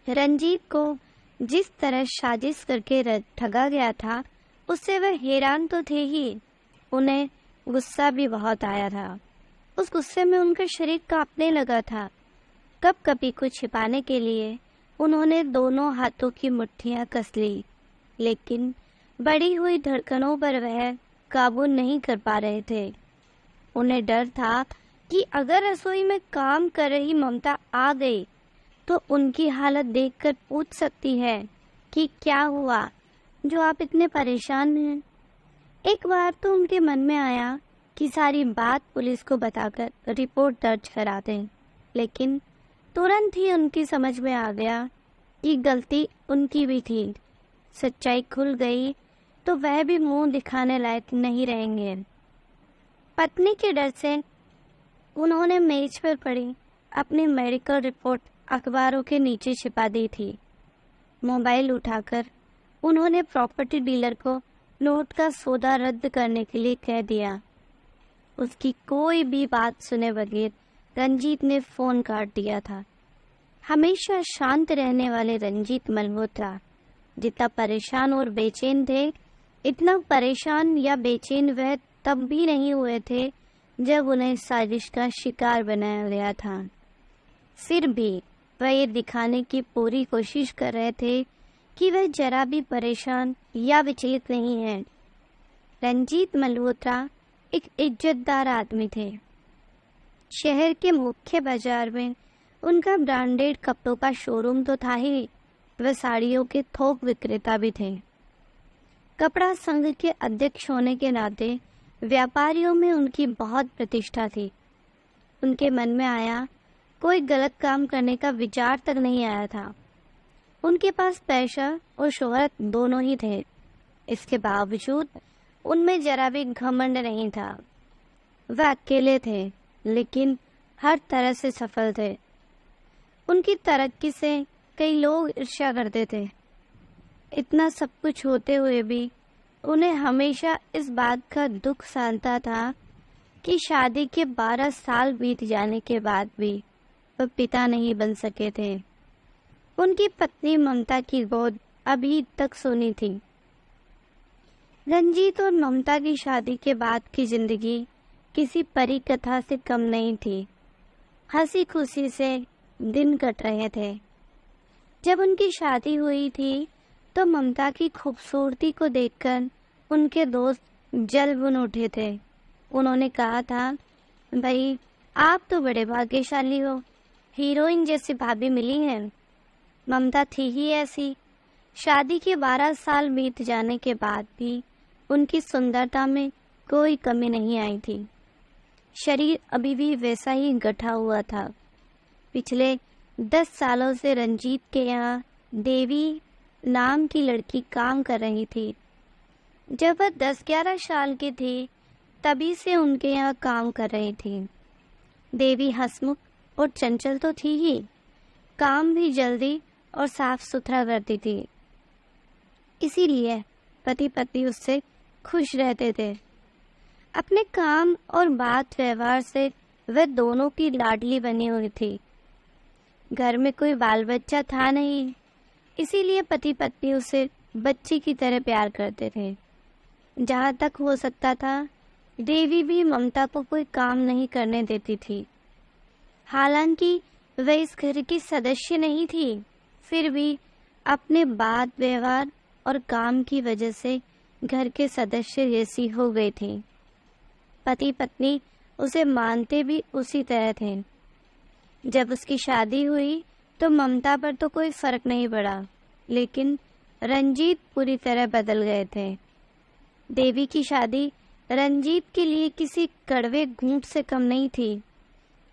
रंजीत को जिस तरह साजिश करके ठगा गया था, उससे वह हैरान तो थे ही, उन्हें गुस्सा भी बहुत आया था। उस गुस्से में उनका शरीर कांपने लगा था। कब कभी कुछ छिपाने के लिए उन्होंने दोनों हाथों की मुट्ठियां कस ली, लेकिन बढ़ी हुई धड़कनों पर वह काबू नहीं कर पा रहे थे। उन्हें डर था कि अगर रसोई में काम कर रही ममता आ गई तो उनकी हालत देखकर पूछ सकती है कि क्या हुआ जो आप इतने परेशान हैं। एक बार तो उनके मन में आया कि सारी बात पुलिस को बताकर रिपोर्ट दर्ज करा दें, लेकिन तुरंत ही उनकी समझ में आ गया कि गलती उनकी भी थी। सच्चाई खुल गई तो वह भी मुंह दिखाने लायक नहीं रहेंगे। पत्नी के डर से उन्होंने मेज पर पड़ी अपनी मेडिकल रिपोर्ट अखबारों के नीचे छिपा दी थी। मोबाइल उठाकर उन्होंने प्रॉपर्टी डीलर को नोट का सौदा रद्द करने के लिए कह दिया। उसकी कोई भी बात सुने बगैर रंजीत ने फोन काट दिया था। हमेशा शांत रहने वाले रंजीत मल्होत्रा जितना परेशान और बेचैन थे, इतना परेशान या बेचैन वह तब भी नहीं हुए थे जब उन्हें साजिश का शिकार बनाया गया था। फिर भी वह ये दिखाने की पूरी कोशिश कर रहे थे कि वह जरा भी परेशान या विचलित नहीं है। रंजीत मल्होत्रा एक इज्जतदार आदमी थे। शहर के मुख्य बाजार में उनका ब्रांडेड कपड़ों का शोरूम तो था ही, वह साड़ियों के थोक विक्रेता भी थे। कपड़ा संघ के अध्यक्ष होने के नाते व्यापारियों में उनकी बहुत प्रतिष्ठा थी। उनके मन में आया कोई गलत काम करने का विचार तक नहीं आया था। उनके पास पैसा और शोहरत दोनों ही थे। इसके बावजूद उनमें जरा भी घमंड नहीं था। वह अकेले थे लेकिन हर तरह से सफल थे। उनकी तरक्की से कई लोग ईर्ष्या करते थे। इतना सब कुछ होते हुए भी उन्हें हमेशा इस बात का दुख सहता था कि शादी के 12 साल बीत जाने के बाद भी वह पिता नहीं बन सके थे। उनकी पत्नी ममता की गोद अभी तक सोनी थी। रंजीत और ममता की शादी के बाद की जिंदगी किसी परी कथा से कम नहीं थी। हंसी खुशी से दिन कट रहे थे। जब उनकी शादी हुई थी तो ममता की खूबसूरती को देखकर उनके दोस्त जल भुन उठे थे। उन्होंने कहा था, भाई आप तो बड़े भाग्यशाली हो, हीरोइन जैसी भाभी मिली है। ममता थी ही ऐसी। शादी के 12 साल बीत जाने के बाद भी उनकी सुंदरता में कोई कमी नहीं आई थी। शरीर अभी भी वैसा ही गठा हुआ था। पिछले 10 सालों से रंजीत के यहाँ देवी नाम की लड़की काम कर रही थी। जब वह 10-11 साल की थी तभी से उनके यहाँ काम कर रही थी। देवी हंसमुख और चंचल तो थी ही, काम भी जल्दी और साफ सुथरा करती थी। इसीलिए पति पत्नी उससे खुश रहते थे। अपने काम और बात व्यवहार से वह दोनों की लाडली बनी हुई थी। घर में कोई बाल बच्चा था नहीं, इसीलिए पति पत्नी उसे बच्ची की तरह प्यार करते थे। जहाँ तक हो सकता था देवी भी ममता को कोई काम नहीं करने देती थी। हालांकि वह इस घर की सदस्य नहीं थी, फिर भी अपने बात व्यवहार और काम की वजह से घर के सदस्य जैसी हो गई थी। पति पत्नी उसे मानते भी उसी तरह थे। जब उसकी शादी हुई तो ममता पर तो कोई फर्क नहीं पड़ा, लेकिन रंजीत पूरी तरह बदल गए थे। देवी की शादी रंजीत के लिए किसी कड़वे घूंट से कम नहीं थी।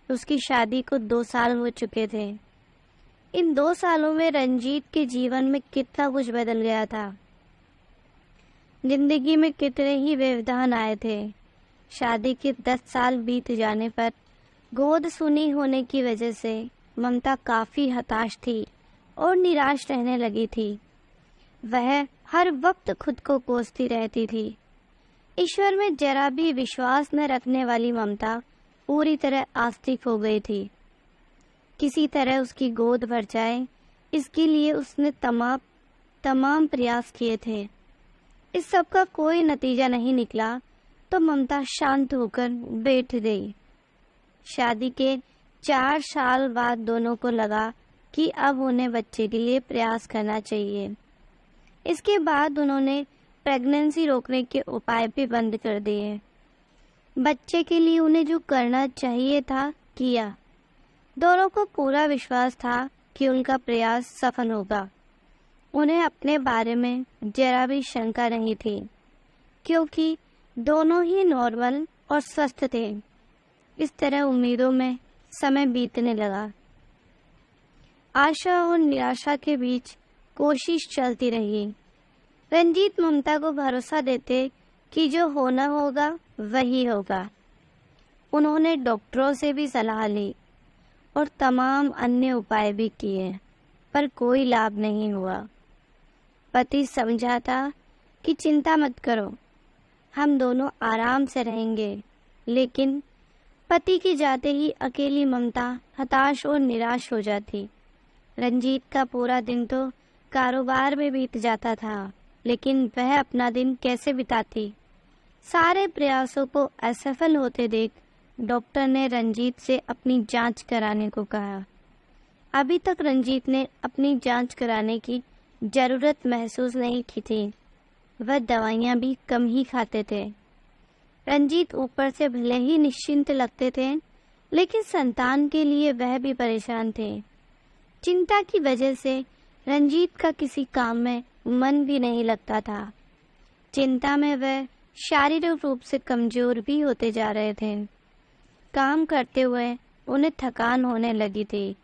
उसकी शादी को 2 साल हो चुके थे। इन 2 सालों में रंजीत के जीवन में कितना कुछ बदल गया था। जिंदगी में कितने ही व्यवधान आए थे। शादी के 10 साल बीत जाने पर गोद सुनी होने की वजह से ममता काफी हताश थी और निराश रहने लगी थी। वह हर वक्त खुद को कोसती रहती थी। ईश्वर में जरा भी विश्वास न रखने वाली ममता पूरी तरह आस्तिक हो गई थी। किसी तरह उसकी गोद भर जाए इसके लिए उसने तमाम प्रयास किए थे। इस सब का कोई नतीजा नहीं निकला तो ममता शांत होकर बैठ गई। शादी के 4 साल बाद दोनों को लगा कि अब उन्हें बच्चे के लिए प्रयास करना चाहिए। इसके बाद उन्होंने प्रेगनेंसी रोकने के उपाय भी बंद कर दिए। बच्चे के लिए उन्हें जो करना चाहिए था किया। दोनों को पूरा विश्वास था कि उनका प्रयास सफल होगा। उन्हें अपने बारे में जरा भी शंका नहीं थी, क्योंकि दोनों ही नॉर्मल और स्वस्थ थे। इस तरह उम्मीदों में समय बीतने लगा। आशा और निराशा के बीच कोशिश चलती रही। रंजीत ममता को भरोसा देते कि जो होना होगा वही होगा। उन्होंने डॉक्टरों से भी सलाह ली और तमाम अन्य उपाय भी किए, पर कोई लाभ नहीं हुआ। पति समझाता कि चिंता मत करो, हम दोनों आराम से रहेंगे, लेकिन पति के जाते ही अकेली ममता हताश और निराश हो जाती। रंजीत का पूरा दिन तो कारोबार में बीत जाता था, लेकिन वह अपना दिन कैसे बिताती? सारे प्रयासों को असफल होते देख डॉक्टर ने रंजीत से अपनी जांच कराने को कहा। अभी तक रंजीत ने अपनी जांच कराने की ज़रूरत महसूस नहीं की थी। वह दवाइयां भी कम ही खाते थे। रंजीत ऊपर से भले ही निश्चिंत लगते थे, लेकिन संतान के लिए वह भी परेशान थे। चिंता की वजह से रंजीत का किसी काम में मन भी नहीं लगता था। चिंता में वह शारीरिक रूप से कमजोर भी होते जा रहे थे। काम करते हुए उन्हें थकान होने लगी थी।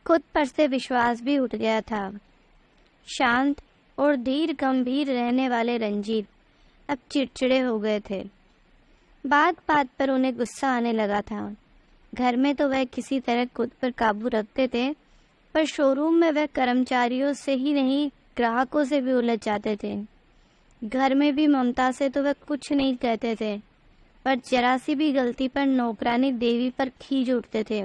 खुद पर से विश्वास भी उठ गया था। शांत और धीर गंभीर रहने वाले रंजीत अब चिड़चिड़े हो गए थे। बात बात पर उन्हें गुस्सा आने लगा था। घर में तो वह किसी तरह खुद पर काबू रखते थे, पर शोरूम में वह कर्मचारियों से ही नहीं ग्राहकों से भी उलझ जाते थे। घर में भी ममता से तो वह कुछ नहीं कहते थे, पर जरा सी भी गलती पर नौकरानी देवी पर खींच उठते थे।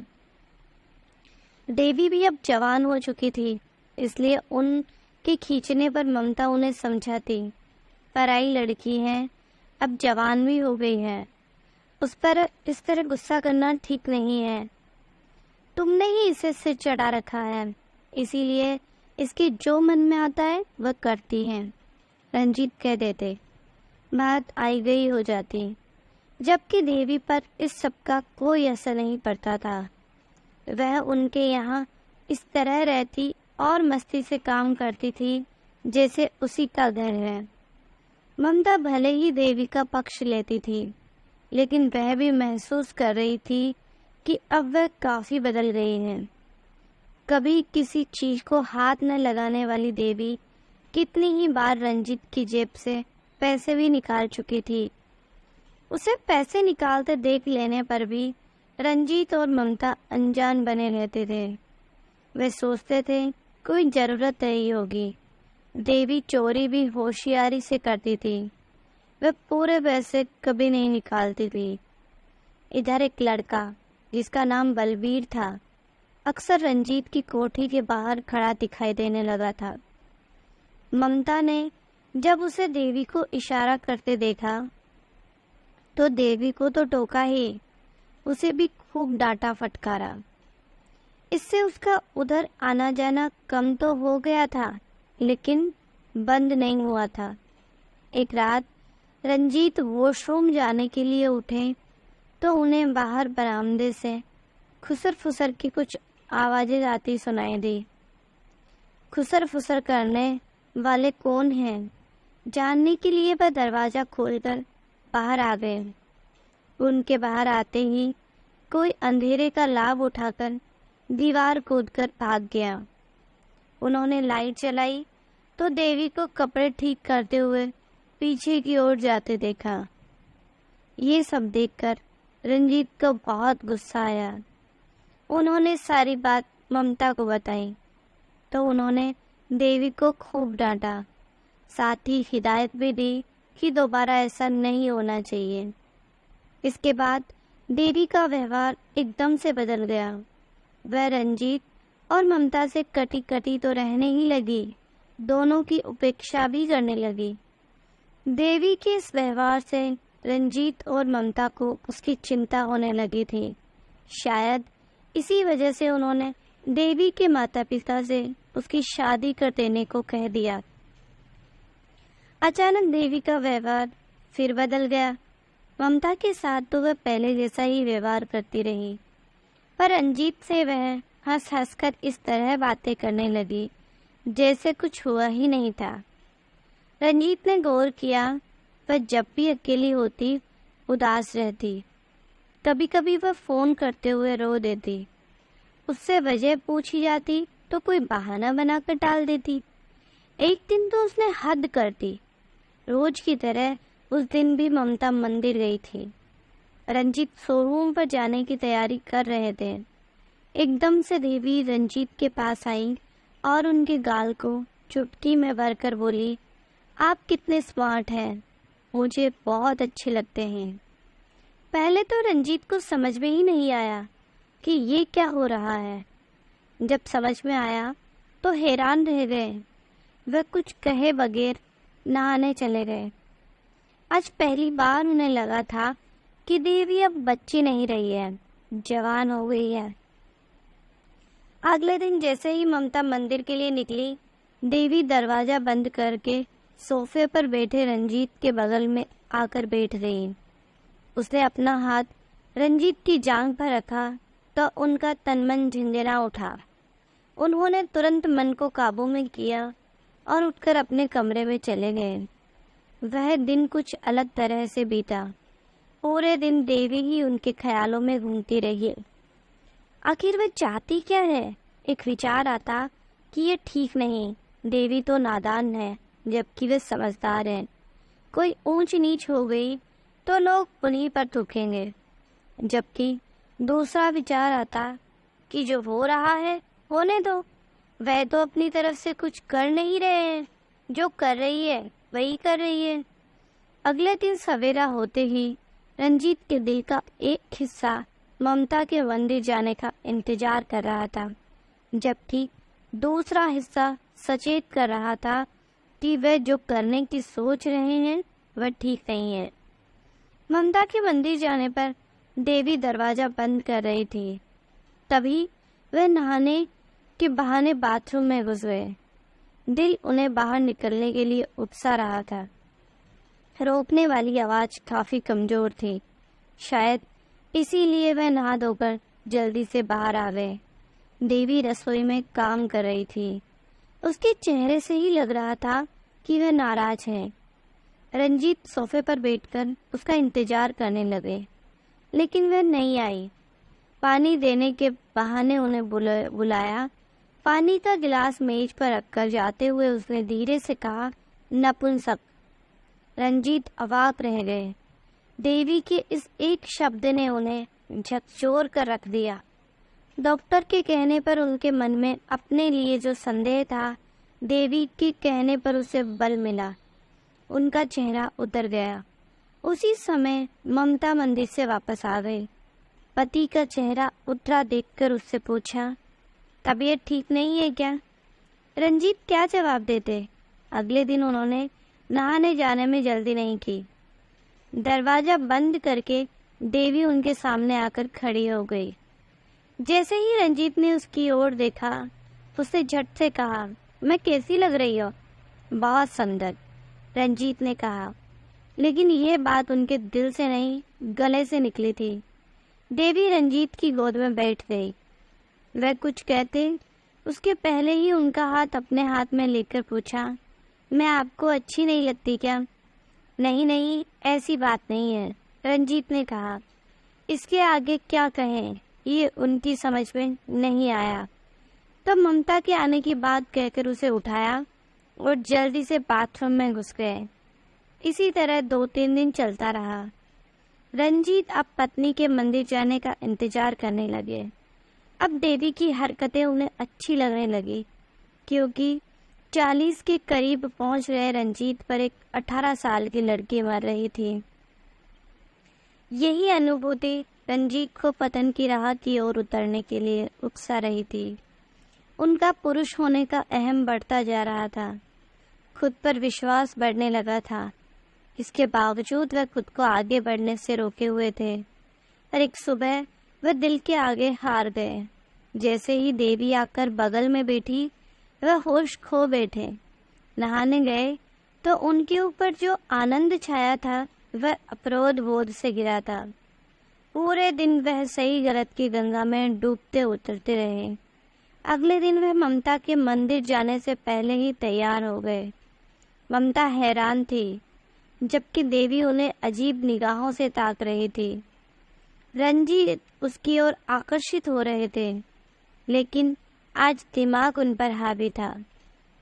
देवी भी अब जवान हो चुकी थी, इसलिए उनके खींचने पर ममता उन्हें समझाती, पराई लड़की है, अब जवान भी हो गई है, उस पर इस तरह गुस्सा करना ठीक नहीं है। तुमने ही इसे सिर चढ़ा रखा है, इसीलिए इसके जो मन में आता है वह करती है, रंजीत कह देते। बात आई गई हो जाती, जबकि देवी पर इस सब का कोई असर नहीं पड़ता था। वह उनके यहाँ इस तरह रहती और मस्ती से काम करती थी जैसे उसी का घर है। ममता भले ही देवी का पक्ष लेती थी, लेकिन वह भी महसूस कर रही थी कि अब वह काफ़ी बदल गई है। कभी किसी चीज को हाथ न लगाने वाली देवी कितनी ही बार रंजीत की जेब से पैसे भी निकाल चुकी थी। उसे पैसे निकालते देख लेने पर भी रंजीत और ममता अनजान बने रहते थे। वे सोचते थे कोई ज़रूरत नहीं होगी। देवी चोरी भी होशियारी से करती थी, वह पूरे पैसे कभी नहीं निकालती थी। इधर एक लड़का जिसका नाम बलबीर था, अक्सर रंजीत की कोठी के बाहर खड़ा दिखाई देने लगा था। ममता ने जब उसे देवी को इशारा करते देखा तो देवी को तो टोका ही, उसे भी खूब डांटा फटकारा। इससे उसका उधर आना जाना कम तो हो गया था, लेकिन बंद नहीं हुआ था। एक रात रंजीत वॉशरूम जाने के लिए उठे तो उन्हें बाहर बरामदे से खुसर फुसर की कुछ आवाज़ें आती सुनाई दी। खुसर फुसर करने वाले कौन हैं, जानने के लिए वह दरवाज़ा खोलकर बाहर आ गए। उनके बाहर आते ही कोई अंधेरे का लाभ उठाकर दीवार कूदकर भाग गया। उन्होंने लाइट जलाई तो देवी को कपड़े ठीक करते हुए पीछे की ओर जाते देखा। ये सब देखकर रंजीत को बहुत गुस्सा आया। उन्होंने सारी बात ममता को बताई तो उन्होंने देवी को खूब डांटा, साथ ही हिदायत भी दी कि दोबारा ऐसा नहीं होना चाहिए। इसके बाद देवी का व्यवहार एकदम से बदल गया। वह रंजीत और ममता से कटी कटी तो रहने ही लगी, दोनों की उपेक्षा भी करने लगी। देवी के इस व्यवहार से रंजीत और ममता को उसकी चिंता होने लगी थी। शायद इसी वजह से उन्होंने देवी के माता पिता से उसकी शादी कर देने को कह दिया। अचानक देवी का व्यवहार फिर बदल गया। ममता के साथ तो वह पहले जैसा ही व्यवहार करती रही, पर रंजीत से वह हंस हंस कर इस तरह बातें करने लगी जैसे कुछ हुआ ही नहीं था। रंजीत ने गौर किया, वह जब भी अकेली होती उदास रहती। कभी कभी वह फोन करते हुए रो देती। उससे वजह पूछी जाती तो कोई बहाना बनाकर टाल देती। एक दिन तो उसने हद कर दी। रोज की तरह उस दिन भी ममता मंदिर गई थी। रंजीत शोरूम पर जाने की तैयारी कर रहे थे। एकदम से देवी रंजीत के पास आई और उनके गाल को चुटकी में भरकर बोली, आप कितने स्मार्ट हैं, मुझे बहुत अच्छे लगते हैं। पहले तो रंजीत को समझ में ही नहीं आया कि ये क्या हो रहा है। जब समझ में आया तो हैरान रह गए। वह कुछ कहे बगैर नहाने चले गए। आज पहली बार उन्हें लगा था कि देवी अब बच्ची नहीं रही है, जवान हो गई है। अगले दिन जैसे ही ममता मंदिर के लिए निकली, देवी दरवाजा बंद करके सोफे पर बैठे रंजीत के बगल में आकर बैठ गई। उसने अपना हाथ रंजीत की जांघ पर रखा तो उनका तन मन झंझना उठा। उन्होंने तुरंत मन को काबू में किया और उठकर अपने कमरे में चले गए। वह दिन कुछ अलग तरह से बीता। पूरे दिन देवी ही उनके ख्यालों में घूमती रही। आखिर वह चाहती क्या है? एक विचार आता कि ये ठीक नहीं, देवी तो नादान है जबकि वे समझदार हैं। कोई ऊंच नीच हो गई तो लोग उन्हीं पर थूकेंगे। जबकि दूसरा विचार आता कि जो हो रहा है होने दो, वह तो अपनी तरफ से कुछ कर नहीं रहे हैं, जो कर रही है वही कर रही है। अगले दिन सवेरा होते ही रंजीत के दिल का एक हिस्सा ममता के मंदिर जाने का इंतजार कर रहा था, जबकि दूसरा हिस्सा सचेत कर रहा था कि वह जो करने की सोच रहे हैं वह ठीक नहीं है। ममता के मंदिर जाने पर देवी दरवाजा बंद कर रही थी। तभी वह नहाने के बहाने बाथरूम में घुस गए। दिल उन्हें बाहर निकलने के लिए उकसा रहा था। रोकने वाली आवाज काफी कमजोर थी। शायद इसीलिए वह नहा धोकर जल्दी से बाहर आ गए। देवी रसोई में काम कर रही थी। उसके चेहरे से ही लग रहा था कि वह नाराज है। रंजीत सोफे पर बैठकर उसका इंतजार करने लगे, लेकिन वह नहीं आई। पानी देने के बहाने उन्हें बुलाया। पानी का गिलास मेज पर रखकर जाते हुए उसने धीरे से कहा, नपुंसक। रंजीत अवाक रह गए। देवी के इस एक शब्द ने उन्हें झकझोर कर रख दिया। डॉक्टर के कहने पर उनके मन में अपने लिए जो संदेह था, देवी के कहने पर उसे बल मिला। उनका चेहरा उतर गया। उसी समय ममता मंदिर से वापस आ गई। पति का चेहरा उतरा देखकर उससे पूछा, तबीयत ठीक नहीं है क्या? रंजीत क्या जवाब देते? अगले दिन उन्होंने नहाने जाने में जल्दी नहीं की। दरवाजा बंद करके देवी उनके सामने आकर खड़ी हो गई। जैसे ही रंजीत ने उसकी ओर देखा, उसने झट से कहा, मैं कैसी लग रही हो? बहुत सुंदर, रंजीत ने कहा, लेकिन यह बात उनके दिल से नहीं, गले से निकली थी। देवी रंजीत की गोद में बैठ गई। वह कुछ कहते उसके पहले ही उनका हाथ अपने हाथ में लेकर पूछा, मैं आपको अच्छी नहीं लगती क्या? नहीं नहीं, ऐसी बात नहीं है, रंजीत ने कहा। इसके आगे क्या कहें, ये उनकी समझ में नहीं आया। तब ममता के आने की बात कहकर उसे उठाया और जल्दी से बाथरूम में घुस गए। इसी तरह 2-3 दिन चलता रहा। रंजीत अब पत्नी के मंदिर जाने का इंतजार करने लगे। अब देवी की हरकतें उन्हें अच्छी लगने लगी, क्योंकि 40 के करीब पहुंच रहे रंजीत पर एक 18 साल की लड़की मर रही थी। यही अनुभूति रंजीत को पतन की राह की ओर उतरने के लिए उकसा रही थी। उनका पुरुष होने का अहम बढ़ता जा रहा था। खुद पर विश्वास बढ़ने लगा था। इसके बावजूद वह खुद को आगे बढ़ने से रोके हुए थे। पर एक सुबह वह दिल के आगे हार गए। जैसे ही देवी आकर बगल में बैठी, वह होश खो बैठे। नहाने गए तो उनके ऊपर जो आनंद छाया था वह अपरोध बोध से गिरा था। पूरे दिन वह सही गलत की गंगा में डूबते उतरते रहे। अगले दिन वह ममता के मंदिर जाने से पहले ही तैयार हो गए। ममता हैरान थी, जबकि देवी उन्हें अजीब निगाहों से ताक रही थी। रंजीत उसकी ओर आकर्षित हो रहे थे, लेकिन आज दिमाग उन पर हावी था।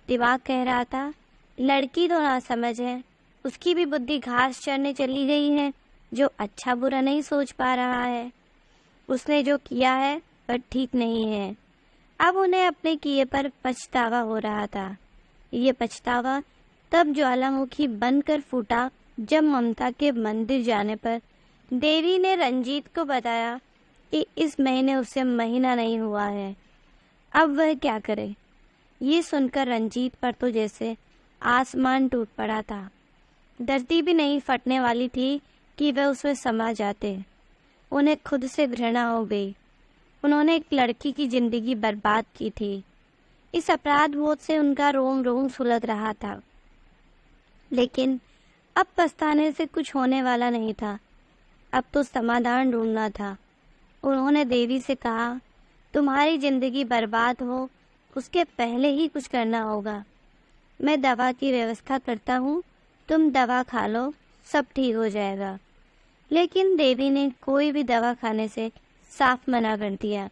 दिमाग कह रहा था, लड़की तो नासमझ है, उसकी भी बुद्धि घास चरने चली गई है, जो अच्छा बुरा नहीं सोच पा रहा है। उसने जो किया है वह ठीक नहीं है। अब उन्हें अपने किए पर पछतावा हो रहा था। ये पछतावा तब ज्वालामुखी बनकर फूटा जब ममता के मंदिर जाने पर देवी ने रंजीत को बताया कि इस महीने उसे महीना नहीं हुआ है। अब वह क्या करे? ये सुनकर रंजीत पर तो जैसे आसमान टूट पड़ा था। धरती भी नहीं फटने वाली थी कि वह उसमें समा जाते। उन्हें खुद से घृणा हो गई। उन्होंने एक लड़की की जिंदगी बर्बाद की थी। इस अपराध बोध से उनका रोम रोम सुलग रहा था। लेकिन अब पछताने से कुछ होने वाला नहीं था। अब तो समाधान ढूंढना था। उन्होंने देवी से कहा, तुम्हारी जिंदगी बर्बाद हो उसके पहले ही कुछ करना होगा। मैं दवा की व्यवस्था करता हूँ, तुम दवा खा लो, सब ठीक हो जाएगा। लेकिन देवी ने कोई भी दवा खाने से साफ मना कर दिया।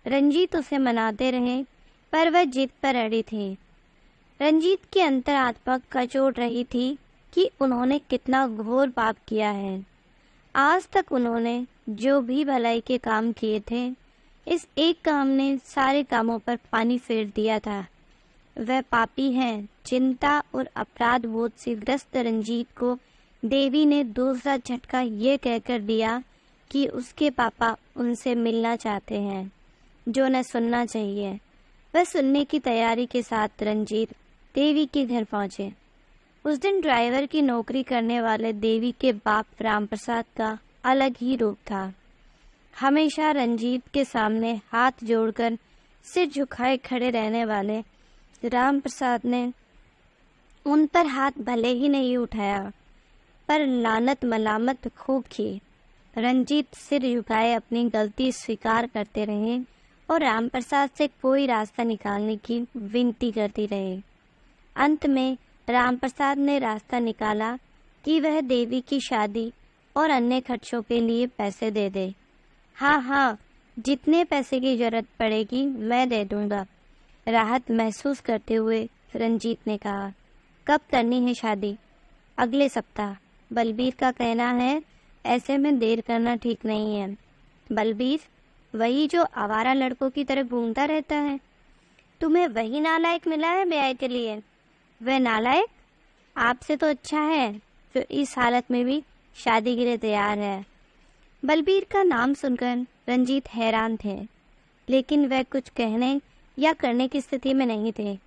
रंजीत उसे मनाते रहे, पर वह जिद पर अड़ी थी। रंजीत की अंतरात्मा कचोट रही थी कि उन्होंने कितना घोर पाप किया है। आज तक उन्होंने जो भी भलाई के काम किए थे, इस एक काम ने सारे कामों पर पानी फेर दिया था। वह पापी हैं। चिंता और अपराध बोध से ग्रस्त रंजीत को देवी ने दूसरा झटका ये कहकर दिया कि उसके पापा उनसे मिलना चाहते हैं, जो न सुनना चाहिए। वह सुनने की तैयारी के साथ रंजीत देवी के घर पहुंचे। उस दिन ड्राइवर की नौकरी करने वाले देवी के बाप रामप्रसाद का अलग ही रूप था। हमेशा रंजीत के सामने हाथ जोड़कर सिर झुकाए खड़े रहने वाले रामप्रसाद ने उन पर हाथ भले ही नहीं उठाया, पर लानत मलामत खूब की। रंजीत सिर झुकाए अपनी गलती स्वीकार करते रहे और रामप्रसाद से कोई रास्ता निकालने की विनती करती रहे। अंत में रामप्रसाद ने रास्ता निकाला कि वह देवी की शादी और अन्य खर्चों के लिए पैसे दे दे। हाँ, जितने पैसे की जरूरत पड़ेगी मैं दे दूंगा, राहत महसूस करते हुए रंजीत ने कहा। कब करनी है शादी? अगले सप्ताह। बलबीर का कहना है ऐसे में देर करना ठीक नहीं है। बलबीर? वही जो आवारा लड़कों की तरह घूमता रहता है। तुम्हें वही नालायक मिला है ब्याह के लिए? वह नालायक आपसे तो अच्छा है, जो इस हालत में भी शादी के लिए तैयार है। बलबीर का नाम सुनकर रंजीत हैरान थे, लेकिन वह कुछ कहने या करने की स्थिति में नहीं थे।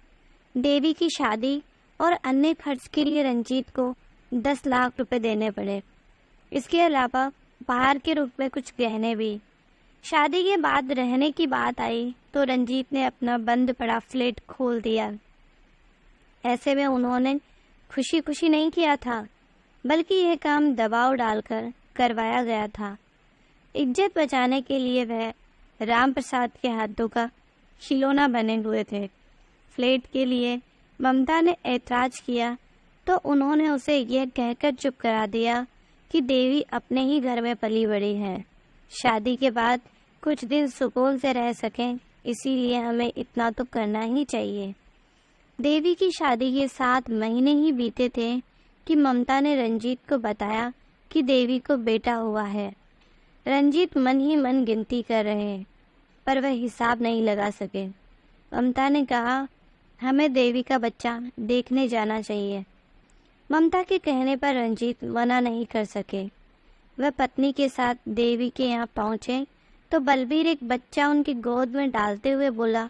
देवी की शादी और अन्य खर्च के लिए रंजीत को 10 लाख रुपए देने पड़े। इसके अलावा बाहर के रूप में कुछ गहने भी। शादी के बाद रहने की बात आई तो रंजीत ने अपना बंद पड़ा फ्लैट खोल दिया। ऐसे में उन्होंने खुशी खुशी नहीं किया था, बल्कि यह काम दबाव डालकर करवाया गया था। इज्जत बचाने के लिए वह रामप्रसाद के हाथों का खिलौना बने हुए थे। फ्लैट के लिए ममता ने ऐतराज किया तो उन्होंने उसे यह कहकर चुप करा दिया कि देवी अपने ही घर में पली बड़ी है। शादी के बाद कुछ दिन सुकून से रह सकें, इसीलिए हमें इतना तो करना ही चाहिए। देवी की शादी के 7 महीने ही बीते थे कि ममता ने रंजीत को बताया कि देवी को बेटा हुआ है। रंजीत मन ही मन गिनती कर रहे, पर वह हिसाब नहीं लगा सके। ममता ने कहा, हमें देवी का बच्चा देखने जाना चाहिए। ममता के कहने पर रंजीत मना नहीं कर सके। वह पत्नी के साथ देवी के यहाँ पहुँचे तो बलबीर एक बच्चा उनकी गोद में डालते हुए बोला,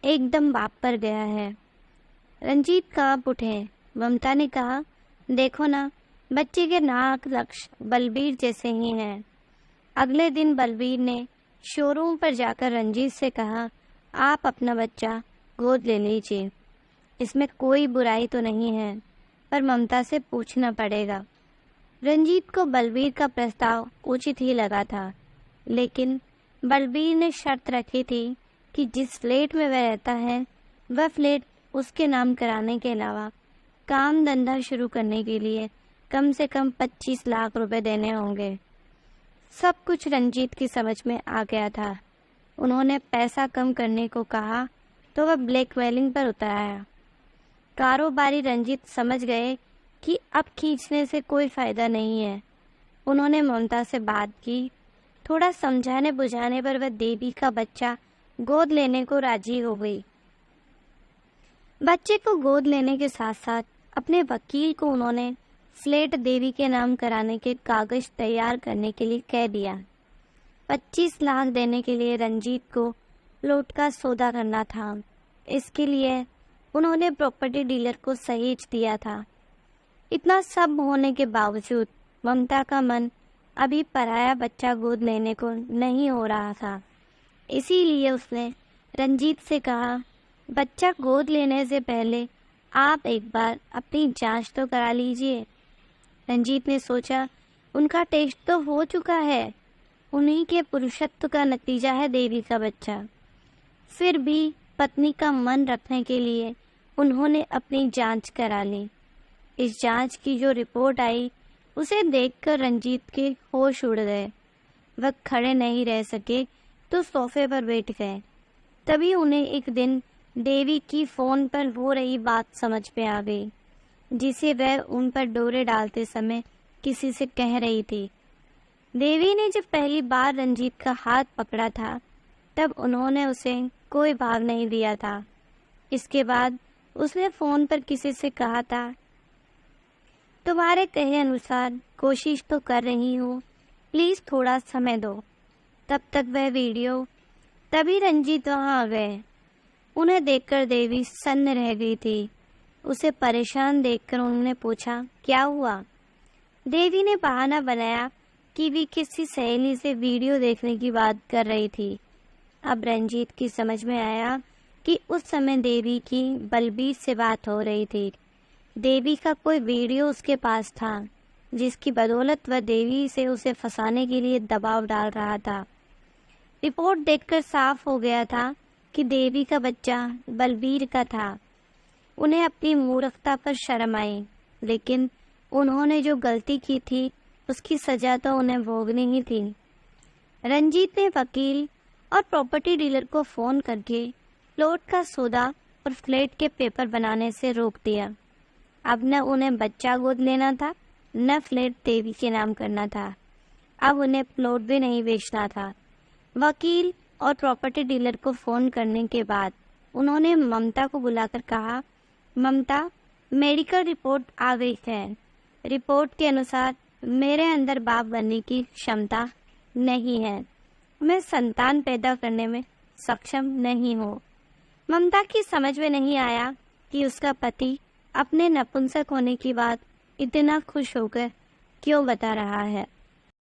एकदम बाप पर गया है। रंजीत कांप उठे। ममता ने कहा, देखो ना, बच्चे के नाक लक्ष्य बलबीर जैसे ही हैं। अगले दिन बलबीर ने शोरूम पर जाकर रंजीत से कहा, आप अपना बच्चा गोद ले लीजिए, इसमें कोई बुराई तो नहीं है, पर ममता से पूछना पड़ेगा। रंजीत को बलबीर का प्रस्ताव उचित ही लगा था, लेकिन बलबीर ने शर्त रखी थी कि जिस फ्लैट में वह रहता है वह फ्लैट उसके नाम कराने के अलावा काम धंधा शुरू करने के लिए कम से कम 25 लाख रुपए देने होंगे। सब कुछ रंजीत की समझ में आ गया था। उन्होंने पैसा कम करने को कहा तो वह ब्लैकमेलिंग पर उतर आया। कारोबारी रंजीत समझ गए कि अब खींचने से कोई फायदा नहीं है। उन्होंने ममता से बात की। थोड़ा समझाने बुझाने पर वह देवी का बच्चा गोद लेने को राजी हो गई। बच्चे को गोद लेने के साथ साथ अपने वकील को उन्होंने फ्लैट देवी के नाम कराने के कागज तैयार करने के लिए कह दिया। 25 लाख देने के लिए रंजीत को प्लॉट का सौदा करना था। इसके लिए उन्होंने प्रॉपर्टी डीलर को सहेज दिया था। इतना सब होने के बावजूद ममता का मन अभी पराया बच्चा गोद लेने को नहीं हो रहा था। इसीलिए उसने रंजीत से कहा, बच्चा गोद लेने से पहले आप एक बार अपनी जांच तो करा लीजिए। रंजीत ने सोचा, उनका टेस्ट तो हो चुका है, उन्हीं के पुरुषत्व का नतीजा है देवी का बच्चा। फिर भी पत्नी का मन रखने के लिए उन्होंने अपनी जांच करा ली। इस जांच की जो रिपोर्ट आई उसे देखकर रंजीत के होश उड़ गए। वह खड़े नहीं रह सके तो सोफे पर बैठ गए। तभी उन्हें एक दिन देवी की फोन पर हो रही बात समझ में आ गई, जिसे वह उन पर डोरे डालते समय किसी से कह रही थी। देवी ने जब पहली बार रंजीत का हाथ पकड़ा था तब उन्होंने उसे कोई भाव नहीं दिया था। इसके बाद उसने फोन पर किसी से कहा था, तुम्हारे कहे अनुसार कोशिश तो कर रही हूँ, प्लीज थोड़ा समय दो। तब तक वह वीडियो। तभी रंजीत वहाँ आ गए। उन्हें देखकर देवी सन्न रह गई थी। उसे परेशान देखकर उन्होंने पूछा, क्या हुआ? देवी ने बहाना बनाया कि वे किसी सहेली से वीडियो देखने की बात कर रही थी। अब रंजीत की समझ में आया कि उस समय देवी की बलबीर से बात हो रही थी। देवी का कोई वीडियो उसके पास था, जिसकी बदौलत वह देवी से उसे फंसाने के लिए दबाव डाल रहा था। रिपोर्ट देखकर साफ हो गया था कि देवी का बच्चा बलबीर का था। उन्हें अपनी मूर्खता पर शर्म आई, लेकिन उन्होंने जो गलती की थी उसकी सजा तो उन्हें भोगनी ही थी। रंजीत ने वकील और प्रॉपर्टी डीलर को फोन करके प्लॉट का सौदा और फ्लैट के पेपर बनाने से रोक दिया। अब न उन्हें बच्चा गोद लेना था, न फ्लैट देवी के नाम करना था। अब उन्हें प्लॉट भी नहीं बेचना था। वकील और प्रॉपर्टी डीलर को फोन करने के बाद उन्होंने ममता को बुलाकर कहा, ममता, मेडिकल रिपोर्ट आ गई है। रिपोर्ट के अनुसार मेरे अंदर बाप बनने की क्षमता नहीं है। मैं संतान पैदा करने में सक्षम नहीं हूँ। ममता की समझ में नहीं आया कि उसका पति अपने नपुंसक होने की बात इतना खुश होकर क्यों बता रहा है।